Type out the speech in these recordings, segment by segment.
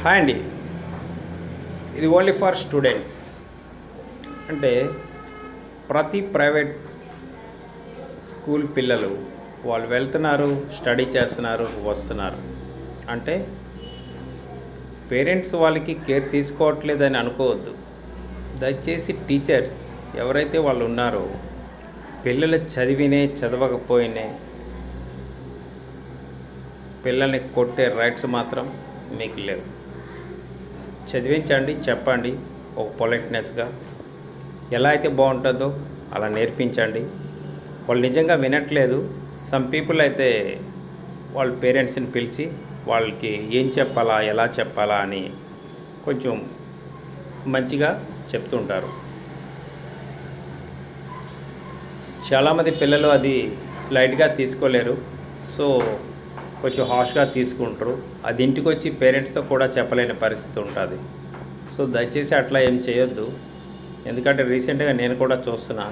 Hi అండి. ఇది only for students. అంటే ప్రతి ప్రైవేట్ స్కూల్ పిల్లలు వాళ్ళు వెళ్తున్నారు, స్టడీ చేస్తున్నారు, వస్తున్నారు. అంటే పేరెంట్స్ వాళ్ళకి కేర్ తీసుకోవట్లేదని అనుకోవద్దు. దయచేసి టీచర్స్ ఎవరైతే వాళ్ళు ఉన్నారో పిల్లలు చదవకపోయినా పిల్లల్ని కొట్టే రైట్స్ మాత్రం మీకు లేవు. చదివించండి, చెప్పండి, ఒక పొలైట్నెస్గా ఎలా అయితే బాగుంటుందో అలా నేర్పించండి. వాళ్ళు నిజంగా వినట్లేదు. సమ్ పీపుల్ అయితే వాళ్ళ పేరెంట్స్ని పిలిచి వాళ్ళకి ఏం చెప్పాలా, ఎలా చెప్పాలా అని కొంచెం మంచిగా చెప్తుంటారు. చాలామంది పిల్లలు అది లైట్గా తీసుకోలేరు. సో కొంచెం హాష్గా తీసుకుంటారు. అది ఇంటికి వచ్చి పేరెంట్స్తో కూడా చెప్పలేని పరిస్థితి ఉంటుంది. సో దయచేసి అట్లా ఏం చేయొద్దు. ఎందుకంటే రీసెంట్గా నేను కూడా చూస్తున్నా.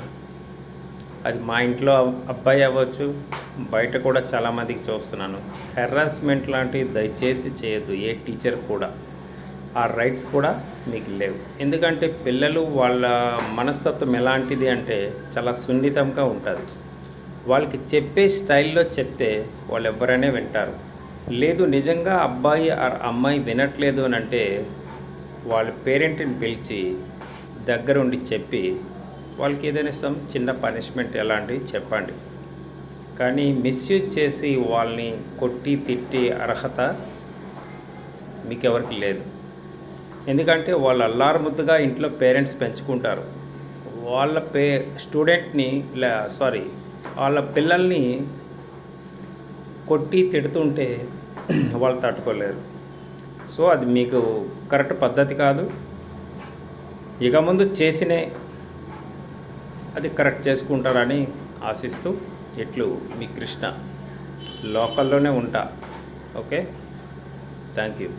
అది మా ఇంట్లో అబ్బాయి అవ్వచ్చు, బయట కూడా చాలామందికి చూస్తున్నాను. హెరాస్మెంట్ లాంటివి దయచేసి చేయొద్దు. ఏ టీచర్ కూడా ఆ రైట్స్ కూడా మీకు లేవు. ఎందుకంటే పిల్లలు వాళ్ళ మనస్తత్వం ఎలాంటిది అంటే చాలా సున్నితంగా ఉంటుంది. వాళ్ళకి చెప్పే స్టైల్లో చెప్తే వాళ్ళు ఎవరైనా వింటారు. లేదు నిజంగా అబ్బాయి అమ్మాయి వినట్లేదు అని అంటే వాళ్ళ పేరెంట్ని పిలిచి దగ్గరుండి చెప్పి వాళ్ళకి ఏదైనా చిన్న పనిష్మెంట్ ఎలాంటివి చెప్పండి. కానీ మిస్యూజ్ చేసి వాళ్ళని కొట్టి తిట్టి అర్హత మీకు ఎవరికి లేదు. ఎందుకంటే వాళ్ళు అల్లారుముద్దుగా ఇంట్లో పేరెంట్స్ పెంచుకుంటారు. వాళ్ళ స్టూడెంట్ని వాళ్ళ పిల్లల్ని కొట్టి తిడుతుంటే వాళ్ళు తట్టుకోలేరు. సో అది మీకు కరెక్ట్ పద్ధతి కాదు. ఇక ముందు చేసినే అది కరెక్ట్ చేసుకుంటారని ఆశిస్తూ ఇట్లు మీ కృష్ణ. లోకల్లోనే ఉంటా. Okay, thank you.